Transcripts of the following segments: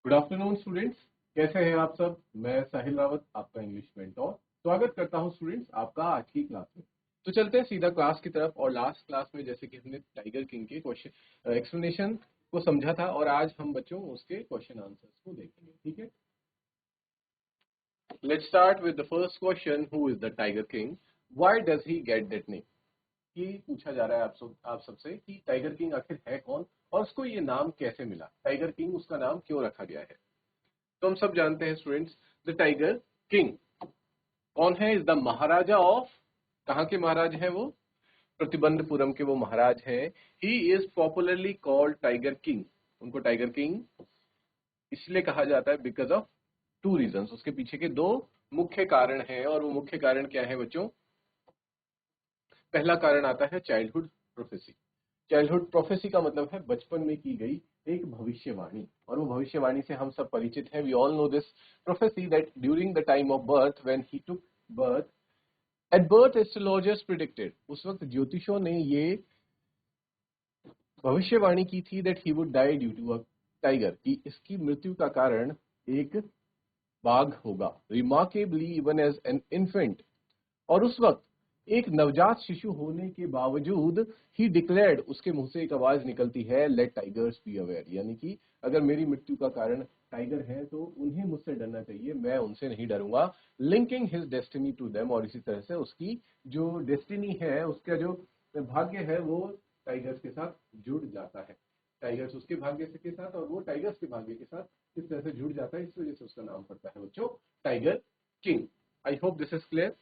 Good afternoon students, कैसे हैं आप सब। मैं साहिल रावत, आपका इंग्लिश मेंटोर, स्वागत करता हूं स्टूडेंट्स आपका आज की क्लास में। तो चलते हैं सीधा क्लास की तरफ। और लास्ट क्लास में जैसे कि हमने टाइगर किंग के क्वेश्चन एक्सप्लेनेशन को समझा था, और आज हम बच्चों उसके क्वेश्चन आंसर्स को देखेंगे। ठीक है, let's start with the first question. Who is the tiger king, why does he get that name. ये पूछा जा रहा है आप सबसे कि टाइगर किंग आखिर है कौन और उसको ये नाम कैसे मिला, टाइगर किंग उसका नाम क्यों रखा गया है। तो हम सब जानते हैं स्टूडेंट्स, द टाइगर किंग कौन है, इज द महाराजा ऑफ, कहाँ के महाराज हैं वो, प्रतिबंधपुरम के वो महाराज हैं। He is popularly called tiger king, उनको टाइगर किंग इसलिए कहा जाता है बिकॉज ऑफ टू रीजंस। उसके पीछे के दो मुख्य कारण हैं, और वो मुख्य कारण क्या है बच्चों। पहला कारण आता है चाइल्डहुड प्रोफेसी। चाइल्डहुड प्रोफेसी का मतलब है बचपन में की गई एक भविष्यवाणी, और वो भविष्यवाणी से हम सब परिचित हैं। We all know this prophecy that during the time of birth when he took birth, at birth astrologers predicted, उस वक्त ज्योतिषों ने ये भविष्यवाणी की थी that he would die due to a tiger, कि इसकी मृत्यु का कारण एक बाघ होगा। Remarkably even as an infant, और उस वक्त एक नवजात शिशु होने के बावजूद ही डिक्लेयर्ड, उसके मुंह से एक आवाज निकलती है, लेट टाइगर्स बी अवेयर, यानी कि अगर मेरी मृत्यु का कारण टाइगर है तो उन्हें मुझसे डरना चाहिए, मैं उनसे नहीं डरूंगा। Linking his destiny to them, और इसी तरह से उसकी जो डेस्टिनी है, उसका जो भाग्य है, वो टाइगर्स के साथ जुड़ जाता है। टाइगर्स उसके भाग्य के साथ और वो टाइगर्स के भाग्य के साथ इस तरह से जुड़ जाता है, इस वजह से उसका नाम पड़ता है बच्चों tiger king. I hope this is clear.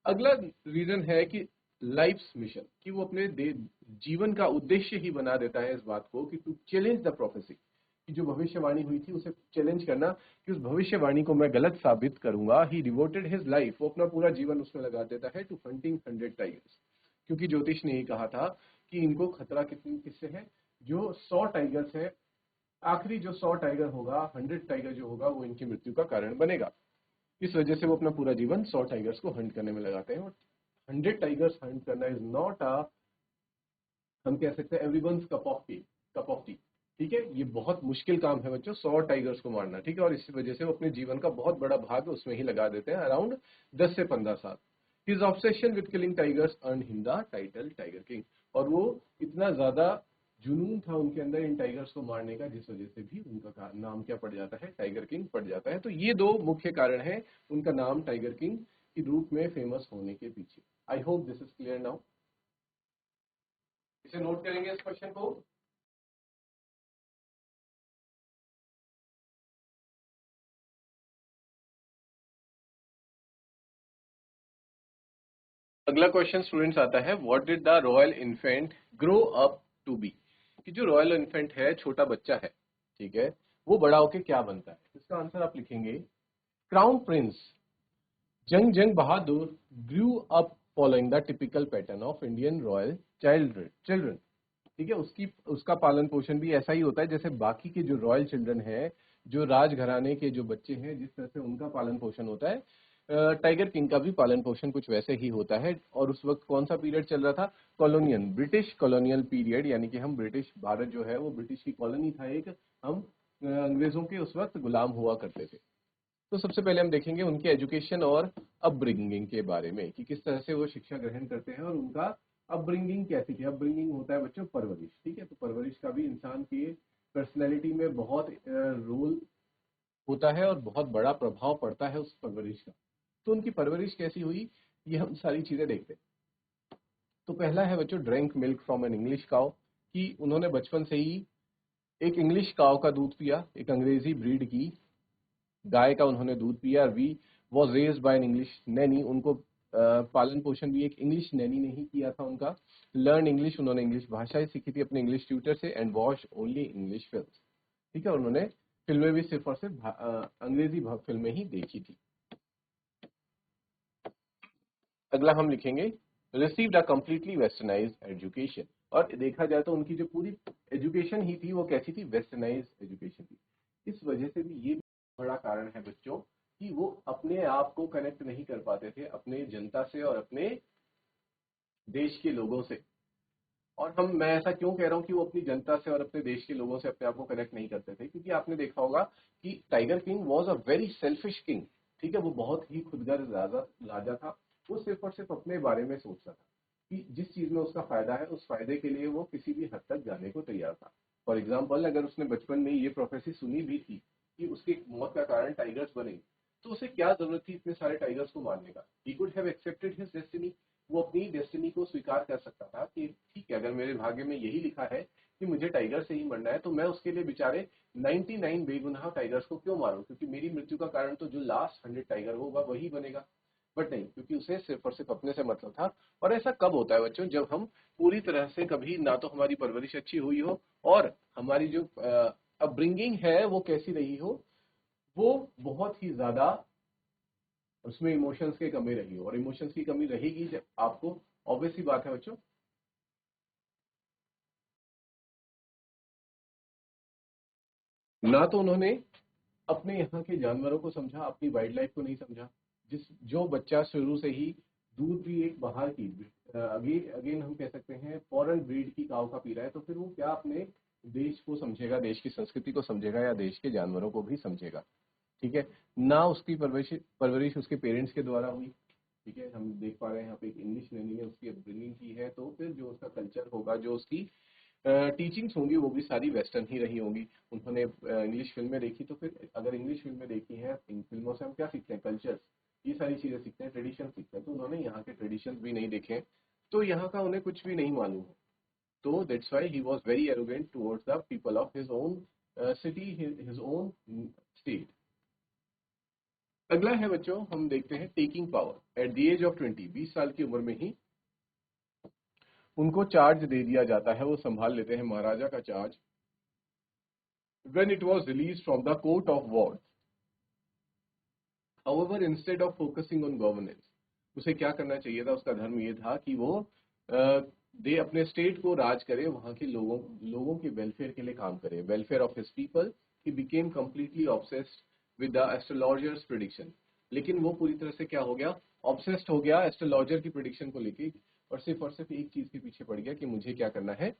अगला रीजन है कि लाइफ्स मिशन, कि वो अपने जीवन का उद्देश्य ही बना देता है इस बात को कि टू चैलेंज द प्रोफेसी, कि जो भविष्यवाणी हुई थी उसे चैलेंज करना, कि उस भविष्यवाणी को मैं गलत साबित करूंगा। ही डिवोटेड हिज लाइफ, वो अपना पूरा जीवन उसमें लगा देता है, टू हंटिंग 100 टाइगर्स, क्योंकि ज्योतिष ने ही कहा था कि इनको खतरा किससे है, जो 100 टाइगर्स है, आखिरी जो 100 टाइगर होगा, 100 टाइगर जो होगा, वो इनकी मृत्यु का कारण बनेगा। इस वजह से वो अपना पूरा जीवन 100 टाइगर्स को हंट करने में लगाते हैं। और 100 टाइगर्स हंट करना इज नॉट अ, हम कह सकते हैं एवरीवन्स कप ऑफ टी। ठीक है, ये बहुत मुश्किल काम है बच्चों, 100 टाइगर्स को मारना। ठीक है, और इसी वजह से वो अपने जीवन का बहुत बड़ा भाग उसमें ही लगा देते हैं, अराउंड 10 से 15 साल। His obsession with killing tigers earn him the title tiger king, और वो इतना ज्यादा जुनून था उनके अंदर इन टाइगर्स को मारने का, जिस वजह से भी उनका नाम क्या पड़ जाता है, टाइगर किंग पड़ जाता है। तो ये दो मुख्य कारण है उनका नाम टाइगर किंग के रूप में फेमस होने के पीछे। I hope this is clear now. इसे नोट करेंगे इस क्वेश्चन को। अगला क्वेश्चन स्टूडेंट्स आता है, what did the royal infant grow up to be, कि जो रॉयल इन्फेंट है, छोटा बच्चा है, ठीक है, वो बड़ा होके क्या बनता है। इसका आंसर आप लिखेंगे, crown prince Jung Jung Bahadur grew up following the typical pattern of Indian royal children. ठीक है, उसकी उसका पालन पोषण भी ऐसा ही होता है जैसे बाकी के जो रॉयल चिल्ड्रन है, जो राजघराने के जो बच्चे हैं, जिस तरह से उनका पालन पोषण होता है, टाइगर किंग का भी पालन पोषण कुछ वैसे ही होता है। और उस वक्त कौन सा पीरियड चल रहा था, कॉलोनियल, ब्रिटिश कॉलोनियल पीरियड, यानी कि हम ब्रिटिश, भारत जो है वो ब्रिटिश की कॉलोनी था एक, हम अंग्रेजों के उस वक्त गुलाम हुआ करते थे। तो सबसे पहले हम देखेंगे उनके एजुकेशन और अपब्रिंगिंग के बारे में, कि किस तरह से वो शिक्षा ग्रहण करते हैं और उनका अपब्रिंगिंग कैसी थी। अपब्रिंगिंग होता है बच्चों परवरिश। ठीक है, तो परवरिश का भी इंसान की पर्सनैलिटी में बहुत रोल होता है और बहुत बड़ा प्रभाव पड़ता है उस परवरिश का। तो उनकी परवरिश कैसी हुई, ये हम सारी चीजें देखते हैं। तो पहला है बच्चों, drink milk from an English cow, कि उन्होंने बचपन से ही एक इंग्लिश काउ का दूध पिया, एक अंग्रेजी ब्रीड की गाय का उन्होंने दूध पिया। We was raised by an English nanny, उनको पालन पोषण भी एक इंग्लिश नैनी ने ही किया था उनका। लर्न इंग्लिश, उन्होंने इंग्लिश भाषा ही सीखी थी अपने इंग्लिश ट्यूटर से। And watch only English film, ठीक है, उन्होंने फिल्में भी सिर्फ और सिर्फ अंग्रेजी फिल्में ही देखी थी। अगला हम लिखेंगे, received a completely westernised education, और देखा जाए तो उनकी जो पूरी एजुकेशन ही थी वो कैसी थी, वेस्टर्नाइज्ड एजुकेशन थी। इस वजह से भी ये बड़ा कारण है बच्चों कि वो अपने आप को कनेक्ट नहीं कर पाते थे अपने जनता से और अपने देश के लोगों से। और मैं ऐसा क्यों कह रहा हूँ कि वो अपनी जनता से और अपने देश के लोगों से अपने आप को कनेक्ट नहीं करते थे, क्योंकि आपने देखा होगा कि tiger king was a very selfish king. ठीक है, वो बहुत ही खुदगर्ज राजा राजा था। वो सिर्फ और सिर्फ अपने बारे में सोचता था कि जिस चीज में उसका फायदा है उस फायदे के लिए वो किसी भी हद तक जाने को तैयार था। फॉर एग्जाम्पल, अगर उसने बचपन में ये प्रोफेसी सुनी भी थी कि उसकी मौत का कारण टाइगर्स बनेंगे, तो उसे क्या जरूरत थी इतने सारे टाइगर्स को मारने का। He could have accepted his destiny. वो अपनी डेस्टिनी को स्वीकार कर सकता था कि ठीक है, अगर मेरे भाग्य में यही लिखा है कि मुझे टाइगर से ही मरना है, तो मैं उसके लिए बेचारे 99 बेगुनाह टाइगर्स को क्यों मारूं, क्योंकि मेरी मृत्यु का कारण तो जो लास्ट 100 टाइगर होगा वही बनेगा। बट नहीं, क्योंकि उसे सिर्फ और सिर्फ अपने से मतलब था। और ऐसा कब होता है बच्चों, जब हम पूरी तरह से कभी ना तो हमारी परवरिश अच्छी हुई हो और हमारी जो अपब्रिंगिंग है वो कैसी रही हो, वो बहुत ही ज्यादा उसमें इमोशंस की कमी रही हो। और इमोशंस की कमी रहेगी जब आपको, ऑब्वियस सी बात है बच्चों, ना तो उन्होंने अपने यहाँ के जानवरों को समझा, अपनी वाइल्ड लाइफ को नहीं समझा। जो बच्चा शुरू से ही दूध भी एक बाहर की अगेन अगेन हम कह सकते हैं फॉरेन ब्रीड की काव का पी रहा है, तो फिर वो क्या अपने देश को समझेगा, देश की संस्कृति को समझेगा या देश के जानवरों को भी समझेगा। ठीक है, ना उसकी परवरिश परवरिश उसके पेरेंट्स के द्वारा हुई। ठीक है, हम देख पा रहे हैं यहाँ पे एक इंग्लिश नैनी ने उसकी अपब्रिंगिंग की है, तो फिर जो उसका कल्चर होगा, जो उसकी टीचिंग्स होंगी, वो भी सारी वेस्टर्न ही रही होंगी। उन्होंने इंग्लिश फिल्में देखी, तो फिर अगर इंग्लिश फिल्में देखी हैं, इन फिल्मों से हम क्या सीखते हैं, कल्चर्स, ये सारी चीजें सीखते हैं, ट्रेडिशन सीखते हैं। तो उन्होंने यहाँ के ट्रेडिशन भी नहीं देखे हैं, तो यहाँ का उन्हें कुछ भी नहीं मालूम है। तो that's why he was very arrogant towards the people of his own city, his own state. अगला है बच्चों, हम देखते हैं taking power at the age of 20। 20 साल की उम्र में ही उनको चार्ज दे दिया जाता है, वो संभाल लेते हैं महाराजा का charge. When it was released from the court of war, however, instead of focusing on governance, उसे क्या करना चाहिए था, उसका धर्म ये था कि वो दे अपने स्टेट को राज करे, वहां के लोगों के वेलफेयर के लिए काम करे, welfare of his people. He became completely obsessed with the astrologers prediction. लेकिन वो पूरी तरह से क्या हो गया, ऑब्सेस्ड हो गया एस्ट्रोलॉजर की प्रिडिक्शन को लेके, और सिर्फ एक चीज के पीछे पड़ गया कि मुझे क्या करना है,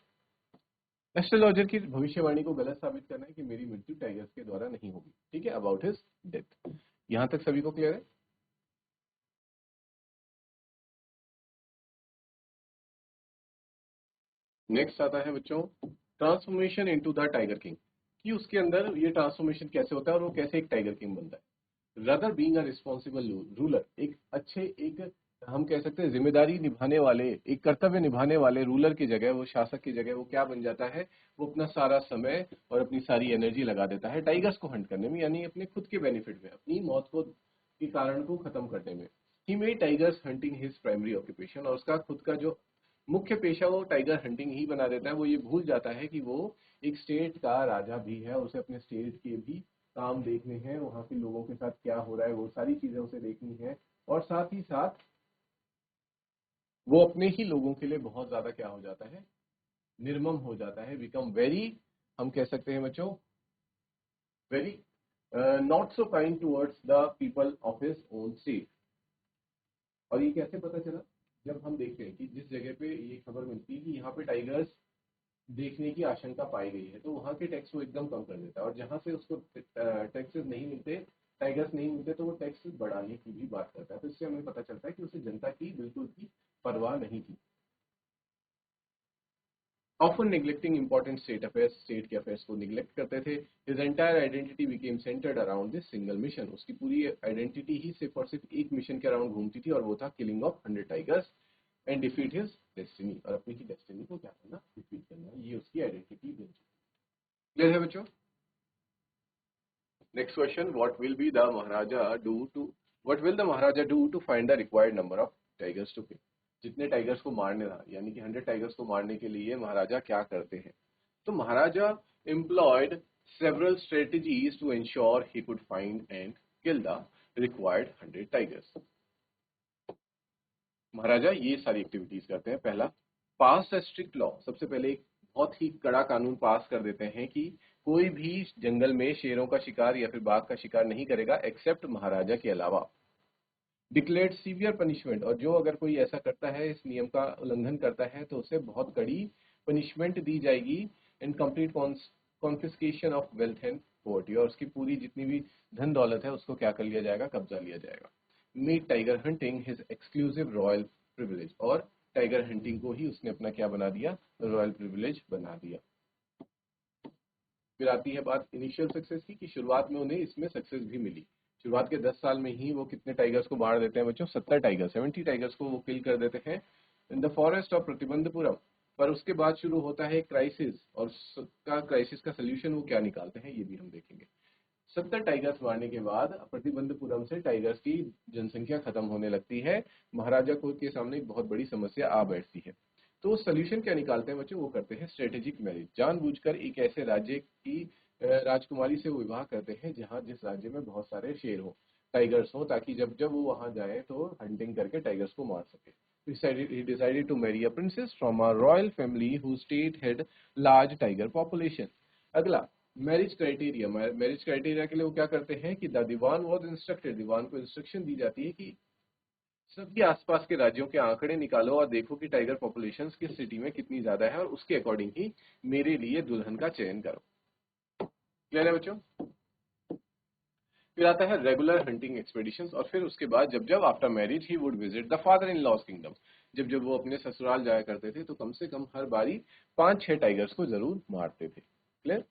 एस्ट्रोलॉजर की भविष्यवाणी को गलत साबित करना है कि मेरी मृत्यु टाइगर्स के द्वारा नहीं होगी। ठीक है, अबाउट हिज डेथ। यहां तक सभी को क्लियर है। नेक्स्ट आता है बच्चों transformation into the tiger king, कि उसके अंदर ये ट्रांसफॉर्मेशन कैसे होता है और वो कैसे एक टाइगर किंग बनता है। Rather being a responsible ruler, एक अच्छे, एक हम कह सकते हैं जिम्मेदारी निभाने वाले, एक कर्तव्य निभाने वाले रूलर की जगह, वो शासक की जगह वो क्या बन जाता है, वो अपना सारा समय और अपनी सारी एनर्जी लगा देता है टाइगर्स को हंट करने में, यानी अपने खुद के बेनिफिट में, अपनी मौत को के कारण को खत्म करने में। He made tigers hunting his primary occupation, और उसका खुद का जो मुख्य पेशा वो टाइगर हंटिंग ही बना देता है। वो ये भूल जाता है कि वो एक स्टेट का राजा भी है, उसे अपने स्टेट के भी काम देखने हैं, वहां के लोगों के साथ क्या हो रहा है वो सारी चीजें उसे देखनी है। और साथ ही साथ वो अपने ही लोगों के लिए बहुत ज्यादा क्या हो जाता है, निर्मम हो जाता है, बिकम वेरी, हम कह सकते हैं बच्चों, very not so kind towards the people of his own state. और ये कैसे पता चला, जब हम देखते हैं कि जिस जगह पे ये खबर मिलती है कि यहाँ पे टाइगर्स देखने की आशंका पाई गई है, तो वहां के टैक्स वो एकदम कम कर देता है, और जहां से उसको टैक्सेस नहीं मिलते, टाइगर्स नहीं मिलते, तो वो टैक्स बढ़ाने की भी बात करता है। तो इससे हमें पता चलता है कि उसे जनता की बिल्कुल भी परवाह नहीं थी। Often neglecting important state affairs, state के अफेयर्स को निग्लेक्ट करते थे। His entire identity became centred around this single mission, उसकी पूरी आइडेंटिटी ही सिर्फ और सिर्फ एक मिशन के अराउंड घूमती थी, और वो था killing of 100 tigers and defeat his destiny, और अपनी की डेस्टिनी को क्या करना, डिफीट करना, ये उसकी आइडेंटिटी बन चुकी। क्लियर है बच्चों। Next question, what will the Maharaja do to find the required number of tigers to kill. जितने टाइगर्स को मारने था, यानी कि 100 टाइगर्स को मारने के लिए महाराजा क्या करते हैं। तो महाराजा employed several strategies to ensure he could find and kill the required 100 tigers. महाराजा ये सारी एक्टिविटीज करते हैं। पहला, पास अ स्ट्रिक्ट लॉ, सबसे पहले एक बहुत ही कड़ा कानून पास कर देते हैं कि कोई भी जंगल में शेरों का शिकार या फिर बाघ का शिकार नहीं करेगा एक्सेप्ट महाराजा के अलावा। डिक्लेयर्ड सीवियर पनिशमेंट, और जो अगर कोई ऐसा करता है, इस नियम का उल्लंघन करता है, तो उसे बहुत कड़ी पनिशमेंट दी जाएगी। And complete confiscation of wealth and property, और उसकी पूरी जितनी भी धन दौलत है उसको क्या कर लिया जाएगा, कब्जा लिया जाएगा। Made tiger hunting his exclusive royal privilege, और टाइगर हंटिंग को ही उसने अपना क्या बना दिया, रॉयल प्रिविलेज बना दिया। फिर आती है बात इनिशियल सक्सेस की, कि शुरुआत में उन्हें इसमें सक्सेस भी मिली। शुरुआत के 10 साल में ही वो कितने टाइगर्स को मार देते हैं बच्चों, 70 टाइगर्स को वो किल कर देते हैं in the forest of Pratibandapuram. पर उसके बाद शुरू होता है क्राइसिस, और क्राइसिस का सोल्यूशन वो क्या निकालते हैं ये भी हम देखेंगे। 70 टाइगर्स मारने के बाद प्रतिबंधपुरम से टाइगर्स की जनसंख्या खत्म होने लगती है। महाराजा को के सामने एक बहुत बड़ी समस्या आ बैठती है। तो सोल्यूशन क्या निकालते हैं बच्चों, वो करते हैं स्ट्रेटेजिक मैरिज। जानबूझकर एक ऐसे राज्य की राजकुमारी से वो विवाह करते हैं जहां जिस राज्य में बहुत सारे शेर हो, टाइगर्स हो, ताकि जब जब वो वहां जाए तो हंटिंग करके टाइगर्स को मार सके। He decided to marry a princess from a royal family whose state had large tiger population. अगला, मैरिज क्राइटेरिया के लिए वो क्या करते हैं कि द दीवान वॉज इंस्ट्रक्टेड, दीवान को इंस्ट्रक्शन दी जाती है कि सभी आसपास के राज्यों के आंकड़े निकालो और देखो कि टाइगर पॉपुलेशन किस सिटी में कितनी ज्यादा है, और उसके अकॉर्डिंग ही मेरे लिए दुल्हन का चयन करो। क्लियर है बच्चों। फिर आता है रेगुलर हंटिंग एक्सपेडिशंस, और फिर उसके बाद जब जब after marriage he would visit the father in law's kingdom, जब जब वो अपने ससुराल जाया करते थे तो कम से कम हर बारी 5-6 टाइगर्स को जरूर मारते थे। क्लियर।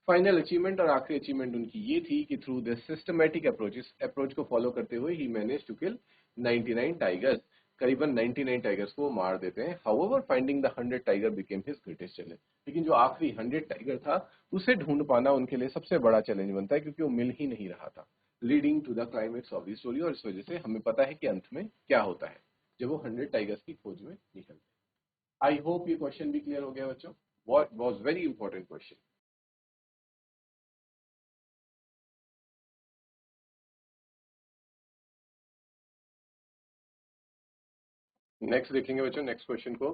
फाइनल अचीवमेंट और आखिरी अचीवमेंट उनकी ये थी कि थ्रू दिस सिस्टमैटिक अप्रोच को फॉलो करते हुए ही मैनेज टू किल 99 टाइगर्स, करीबन 99 टाइगर्स को वो मार देते हैं। However finding the 100 tiger became his greatest challenge, लेकिन जो आखिरी 100 टाइगर था उसे ढूंढ पाना उनके लिए सबसे बड़ा चैलेंज बनता है, क्योंकि वो मिल ही नहीं रहा था। Leading to the climax of the story, और इस वजह से हमें पता है कि अंत में क्या होता है जब वो 100 टाइगर्स की खोज में निकलते हैं। आई होप ये क्वेश्चन भी क्लियर हो गया बच्चों। What was very important question. Next देखेंगे बच्चों, नेक्स्ट क्वेश्चन को।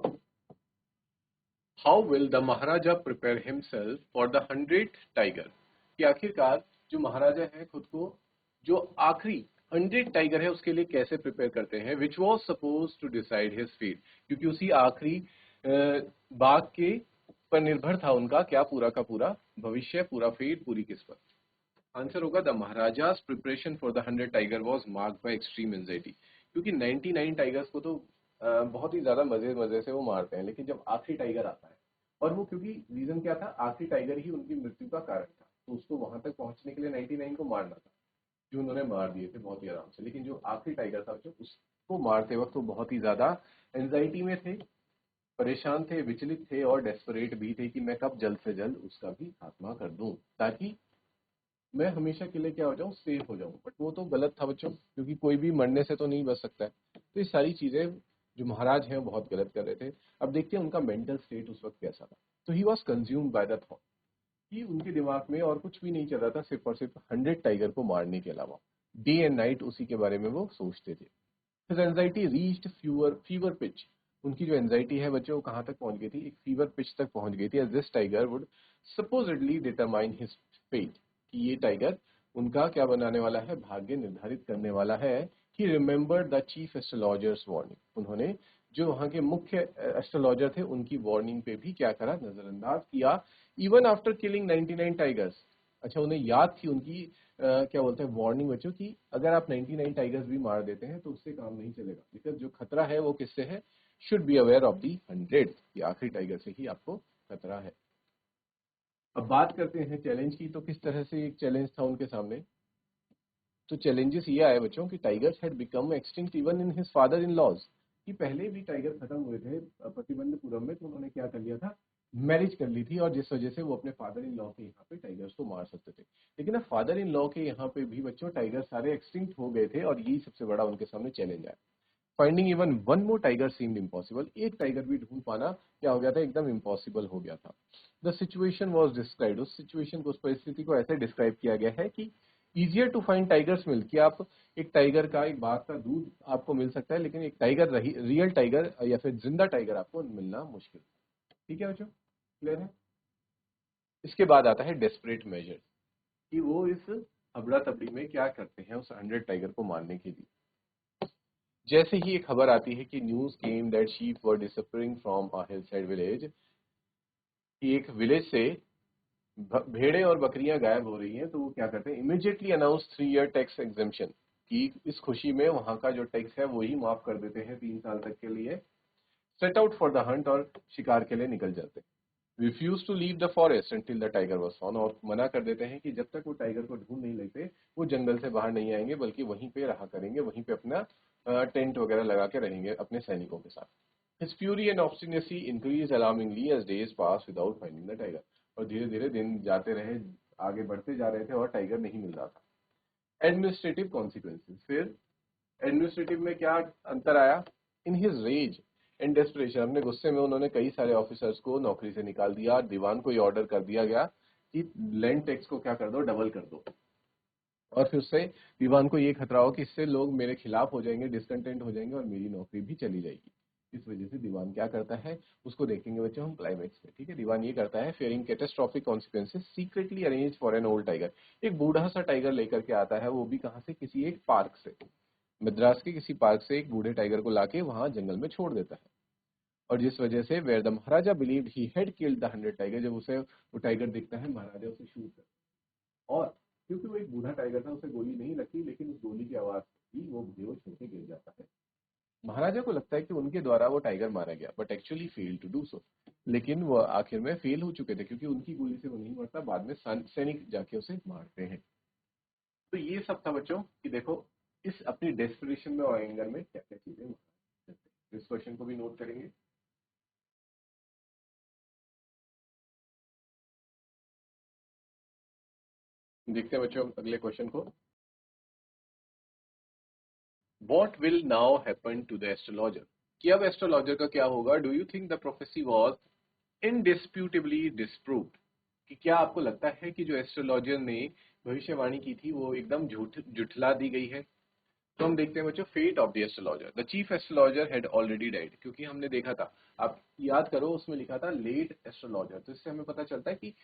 How will the Maharaja prepare himself for the 100th tiger, कि आखिरकार जो महाराजा है खुद को जो आखिरी 100 टाइगर है उसके लिए कैसे प्रिपेयर करते हैं, which was suppose to decide his fate, क्योंकि उसी आखिरी बाघ के पर निर्भर था उनका क्या पूरा का पूरा भविष्य, पूरा फेट, पूरी किस्मत। आंसर होगा the maharaja's preparation for the 100 tiger was marked by extreme anxiety, क्योंकि 99 टाइगर्स को तो बहुत ही ज्यादा मजे मजे से वो मारते हैं, लेकिन जब आखिरी टाइगर आता है, और वो क्योंकि रीजन क्या था, आखिरी टाइगर ही उनकी मृत्यु का कारण था, तो उसको वहां तक पहुंचने के लिए 99 को मारना था, जो उन्होंने मार दिए थे बहुत ही आराम से। लेकिन जो आखिरी टाइगर था जो उसको मारते वक्त वो बहुत ही ज्यादा एंजाइटी में थे, परेशान थे, विचलित थे, और डेस्परेट भी थे कि मैं कब जल्द से जल्द उसका भी खात्मा कर दूं, ताकि मैं हमेशा के लिए क्या हो जाऊं, सेफ हो जाऊं। बट वो तो गलत था बच्चों, क्योंकि कोई भी मरने से तो नहीं बच सकता है। तो ये सारी चीजें जो महाराज हैं वो बहुत गलत कर रहे थे। अब देखते हैं उनका मेंटल स्टेट उस वक्त कैसा था। तो he was consumed by the thought, कि उनके दिमाग में और कुछ भी नहीं चल रहा था, सिर्फ और सिर्फ 100 टाइगर को मारने के अलावा डे एंड नाइट उसी के बारे में वो सोचते थे। His anxiety reached fever pitch. उनकी जो एंजाइटी है बच्चों वो कहाँ तक पहुंच गई थी, एक फीवर पिच तक पहुंच गई थी। As this tiger would supposedly determine his fate, कि ये टाइगर उनका क्या बनाने वाला है, भाग्य निर्धारित करने वाला है। He remembered the chief astrologer's warning. उन्होंने जो वहाँ के मुख्य एस्ट्रोलॉजर थे उनकी वार्निंग पे भी क्या करा, नजरअंदाज किया। इवन आफ्टर किलिंग 99 टाइगर्स, अच्छा उन्हें याद थी उनकी क्या बोलते हैं वार्निंग बच्चों की, अगर आप 99 टाइगर्स भी मार देते हैं तो उससे काम नहीं चलेगा, बिकॉज जो खतरा है वो किससे है, should be aware of the 100, ये आखिरी टाइगर से ही आपको खतरा है। अब बात करते हैं चैलेंज की, तो किस तरह से एक चैलेंज था उनके सामने। तो चैलेंजेस ये आए बच्चों कि tigers had become extinct even in his father in law's, कि पहले भी टाइगर खत्म हुए थे प्रतिबंधपुरम में, तो उन्होंने क्या कर लिया था, मैरिज कर ली थी, और जिस वजह से वो अपने फादर इन लॉ के यहाँ पे टाइगर्स को मार सकते थे। लेकिन अब फादर इन लॉ के यहाँ पे भी बच्चों टाइगर सारे एक्सटिंक्ट हो गए थे, और यही सबसे बड़ा उनके सामने चैलेंज आया। Finding even one more tiger seemed impossible, एक टाइगर भी ढूंढ पाना क्या हो गया था, एकदम इम्पॉसिबल हो गया था। द सिचुएशन वॉज डिस्क्राइब्ड, उस सिचुएशन को, उस परिस्थिति को ऐसे डिस्क्राइब किया गया है कि easier to find tiger's milk, कि आप एक टाइगर का, एक बाघ का दूध आपको मिल सकता है, लेकिन एक टाइगर रियल टाइगर या फिर जिंदा टाइगर आपको मिलना मुश्किल। ठीक है बच्चों, क्लियर है। इसके बाद आता है डेस्परेट मेजर, कि वो इस हबड़ा तबड़ी में क्या करते हैं उस 100 टाइगर को मारने के लिए। जैसे ही एक खबर आती है कि news came that sheep were disappearing from a hill side village, कि एक विलेज से भेड़ें और बकरियां गायब हो रही हैं, तो वो क्या करते हैं, immediately announce 3 year tax exemption, कि इस खुशी में वहां का जो टैक्स है वो ही माफ कर देते हैं 3 साल तक के लिए। Set out for the hunt, और शिकार के लिए निकल जाते हैं। Refuse to leave the forest until the tiger was found, और मना कर देते हैं कि जब तक वो टाइगर को ढूंढ नहीं लेते वो जंगल से बाहर नहीं आएंगे, बल्कि वहीं पे रहा करेंगे, वहीं पे अपना टेंट वगैरह लगा के रहेंगे अपने सैनिकों के साथ। His fury and obstinacy increased alarmingly as days passed without finding the tiger. और धीरे धीरे दिन जाते रहे, आगे बढ़ते जा रहे थे और टाइगर नहीं मिल रहा था। एडमिनिस्ट्रेटिव कॉन्सिक्वेंसेज, फिर एडमिनिस्ट्रेटिव में क्या अंतर आया? In his rage and desperation, अपने गुस्से में उन्होंने कई सारे ऑफिसर्स को नौकरी से निकाल दिया। दीवान को ये ऑर्डर कर दिया गया कि लैंड टैक्स को क्या कर दो, डबल कर दो। और फिर उससे दीवान को ये खतरा हो कि इससे लोग मेरे खिलाफ हो जाएंगे, डिसकंटेंट हो जाएंगे और मेरी नौकरी भी चली जाएगी। इस वजह से दीवान क्या करता है, उसको देखेंगे बच्चों हम क्लाइमेक्स में, ठीक है। दीवान ये करता है, fearing catastrophic consequences secretly arrange for an old tiger, एक बूढ़ा सा टाइगर लेकर के आता है, वो भी कहाँ से, किसी एक पार्क से, मद्रास के किसी पार्क से एक बूढ़े टाइगर को लाके वहां जंगल में छोड़ देता है। और जिस वजह से where the Maharaja believed he had killed the 100 tiger, जब उसे वो टाइगर दिखता है, महाराजा उसे शूट करता है। और क्योंकि वो एक बूढ़ा टाइगर था, उसे गोली नहीं लगती, लेकिन उस गोली की आवाज ही वो बेहोश होकर गिर जाता है। महाराजा को लगता है कि उनके द्वारा वो टाइगर मारा गया, but actually fail to do so, लेकिन वो आखिर में फेल हो चुके थे, क्योंकि उनकी गोली से वो नहीं मरता, बाद में सैनिक जाके उसे मारते हैं। तो ये सब था बच्चों कि देखो इस अपनी डेस्परेशन में और एंगर में क्या क्या चीजें करते हैं। इस क्वेश्चन को भी नोट करेंगे। देखते हैं बच्चों अगले क्वेश्चन को। What will now happen to the astrologer, कि अब एस्ट्रोलॉजर का क्या होगा? Do you think the prophecy was indisputably disproved, कि क्या आपको लगता है कि जो एस्ट्रोलॉजर ने भविष्यवाणी की थी वो एकदम झुठला दी गई है? तो हम देखते हैं बच्चों fate of the astrologer. The chief astrologer had already died, क्योंकि हमने देखा था, आप याद करो उसमें लिखा था लेट एस्ट्रोलॉजर, तो इससे हमें पता चलता है कि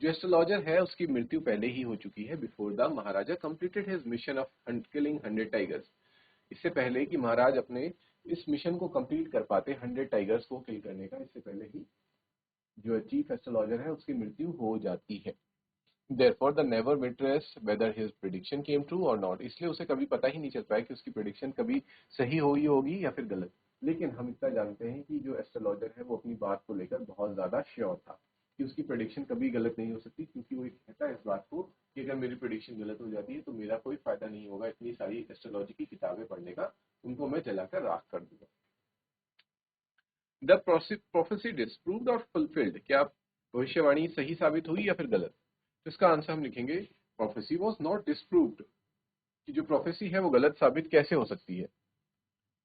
जो एस्ट्रोलॉजर है उसकी मृत्यु पहले ही हो चुकी है, before the Maharaja completed his mission of killing 100 tigers. इससे पहले कि महाराज अपने इस मिशन को कंप्लीट कर पाते 100 टाइगर्स को किल करने का, इससे पहले ही जो चीफ एस्ट्रोलॉजर है उसकी मृत्यु हो जाती है। Therefore, the never witness whether his prediction came true or not, इसलिए उसे कभी पता ही नहीं चल पाया कि उसकी प्रिडिक्शन कभी सही हुई होगी या फिर गलत। लेकिन हम इतना जानते हैं कि जो एस्ट्रोलॉजर है वो अपनी बात को लेकर बहुत ज्यादा श्योर था कि उसकी प्रिडिक्शन कभी गलत नहीं हो सकती, क्योंकि वो कहता है इस बात को कि अगर मेरी प्रिडिक्शन गलत हो जाती है तो मेरा कोई फायदा नहीं होगा इतनी सारी एस्ट्रोलॉजी की किताबें पढ़ने का, उनको मैं जलाकर राख कर दूंगा। द प्रोफेसी डिस्प्रूव्ड और फुलफिल्ड, क्या भविष्यवाणी सही साबित हुई या फिर गलत? तो इसका आंसर हम लिखेंगे प्रोफेसी वॉज नॉट डिस्प्रूव्ड, कि जो प्रोफेसी है वो गलत साबित कैसे हो सकती है।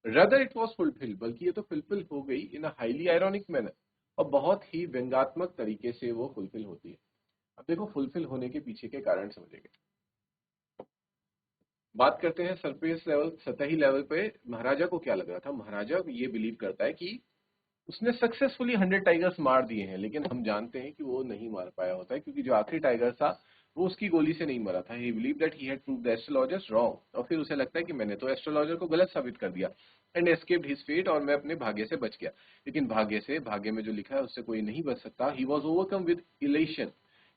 रदर इट वॉज फुलफिल, बल्कि ये तो फुलफिल हो गई इन अ हाईली आयरॉनिक मैनर, और बहुत ही व्यंग्यात्मक तरीके से वो फुलफिल होती है। अब देखो फुलफिल होने के पीछे के कारण समझेंगे। बात करते हैं सरफेस लेवल, सतही लेवल पे महाराजा को क्या लग रहा था। महाराजा ये बिलीव करता है कि उसने सक्सेसफुली 100 टाइगर्स मार दिए हैं, लेकिन हम जानते हैं कि वो नहीं मार पाया होता है, क्योंकि जो आखिरी टाइगर था वो उसकी गोली से नहीं मरा था। ही believe that he had proved the astrologers wrong, और फिर उसे लगता है कि मैंने तो एस्ट्रोलॉजर को गलत साबित कर दिया, एंड एस्केप्ड हिज फेट, और मैं अपने भाग्य से बच गया। लेकिन भाग्य में जो लिखा है उससे कोई नहीं बच सकता। He was overcome with elation,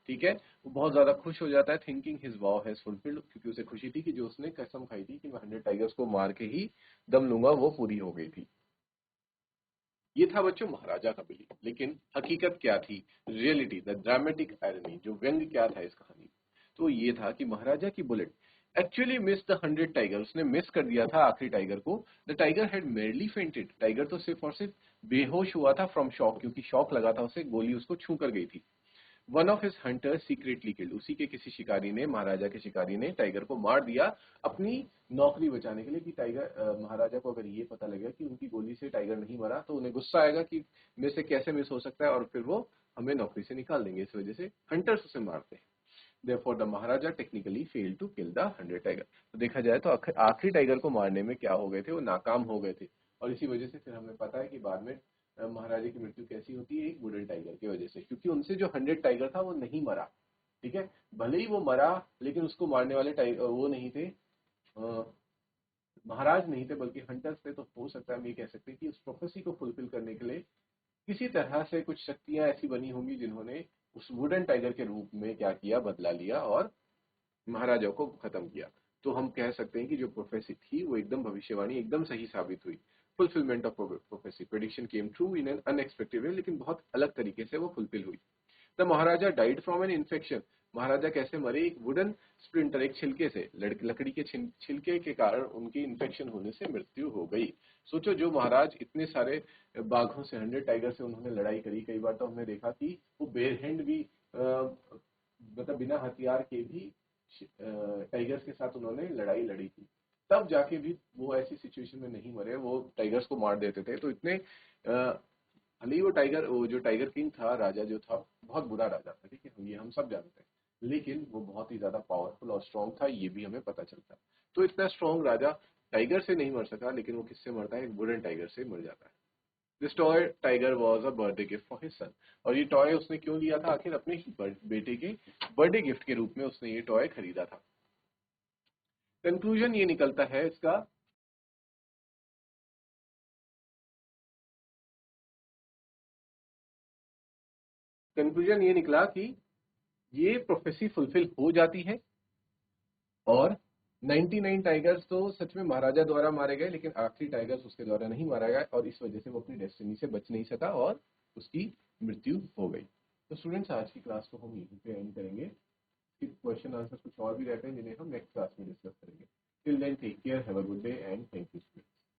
ठीक है, वो बहुत ज्यादा खुश हो जाता है, thinking his wow has fulfilled, क्योंकि उसे खुशी थी कि जो उसने कसम खाई थी कि मैं 100 टाइगर्स को मार के ही दम लूंगा, वो पूरी हो गई थी। ये था बच्चों महाराजा का बिलीफ, लेकिन हकीकत क्या थी? रियलिटी, द ड्रामेटिक आयरनी, जो व्यंग क्या था इस कहानी, तो ये था कि महाराजा की bullet actually miss the 100 tiger, उसने मिस कर दिया था आखिरी टाइगर को। The tiger had merely fainted, tiger तो सिर्फ और सिर्फ बेहोश हुआ था फ्रॉम शॉक, क्योंकि शॉक लगा था उसे, गोली उसको छू कर गई थी। One of his Hunter secretly killed, उसी के किसी शिकारी ने, महाराजा के शिकारी ने टाइगर को मार दिया अपनी नौकरी बचाने के लिए। कि टाइगर महाराजा को अगर ये पता लगेगा कि उनकी गोली से टाइगर नहीं मरा तो उन्हें गुस्सा आएगा कि मेरे से कैसे मिस हो सकता है, और फिर वो हमें नौकरी से निकाल देंगे। इस वजह से हंटर्स उसे मारते हैं। Therefore, the Maharaja technically fail to kill the 100 tiger. तो देखा जाए तो आखिरी टाइगर को मारने में क्या हो गए थे, वो नाकाम हो गए थे। और इसी वजह से फिर हमें पता है कि बाद में महाराजा की मृत्यु कैसी होती है, एक वुडन टाइगर की वजह से, क्योंकि उनसे जो 100 टाइगर था वो नहीं मरा, ठीक है। भले ही वो मरा, लेकिन उसको मारने वाले टाइगर वो नहीं थे, महाराज नहीं थे बल्कि हंटर्स थे, तो हो सकता है हम ये कह सकते हैं कि उस प्रोफेसी को फुलफिल करने के लिए किसी तरह से कुछ शक्तियां ऐसी बनी होंगी जिन्होंने उस वुडन टाइगर के रूप में क्या किया, बदला लिया और महाराजाओं को खत्म किया। तो हम कह सकते हैं कि जो प्रोफेसी थी वो एकदम भविष्यवाणी एकदम सही साबित हुई। Fulfilment of prophecy, prediction came true in an unexpected way, लेकिन बहुत अलग तरीके से वो फुलफिल हुई। The maharaja died from an infection, maharaja कैसे मरे, एक वुडन स्प्लिंटर, एक छिलके से, लकड़ी के छिलके के कारण उनकी इन्फेक्शन होने से मृत्यु हो गई। सोचो, जो महाराज इतने सारे बाघों से, 100 टाइगर से उन्होंने लड़ाई करी, कई बार तो हमने देखा कि वो बेर हैंड भी मतलब बिना हथियार के भी टाइगर्स के साथ उन्होंने लड़ाई लड़ी थी, तब जाके भी वो ऐसी सिचुएशन में नहीं मरे, वो टाइगर्स को मार देते थे। तो इतने भले ही वो जो टाइगर किंग था, राजा जो था, बहुत बुरा राजा था, ठीक है, ये हम सब जानते हैं, लेकिन वो बहुत ही ज्यादा पावरफुल और स्ट्रांग था, ये भी हमें पता चलता है। तो इतना स्ट्रांग राजा टाइगर से नहीं मर सका, लेकिन वो किससे मरता है, एक वुडन टाइगर से मर जाता है। This toy tiger was a birthday gift for his son, और ये टॉय उसने क्यों लिया था, आखिर अपने ही बेटे के बर्थडे गिफ्ट के रूप में उसने ये टॉय खरीदा था। कंक्लूजन ये निकलता है इसका, कंक्लूजन ये निकला कि ये प्रोफेसी फुलफिल हो जाती है, और 99 टाइगर्स तो सच में महाराजा द्वारा मारे गए, लेकिन आखिरी टाइगर्स उसके द्वारा नहीं मारा गया, और इस वजह से वो अपनी डेस्टिनी से बच नहीं सका और उसकी मृत्यु हो गई। तो स्टूडेंट्स, आज की क्लास को हम यहीं पे एंड करेंगे। क्वेश्चन आंसर कुछ और भी रहते हैं जिन्हें हम नेक्स्ट क्लास में डिस्कस करेंगे। Till then, take care, have a good day and thank you.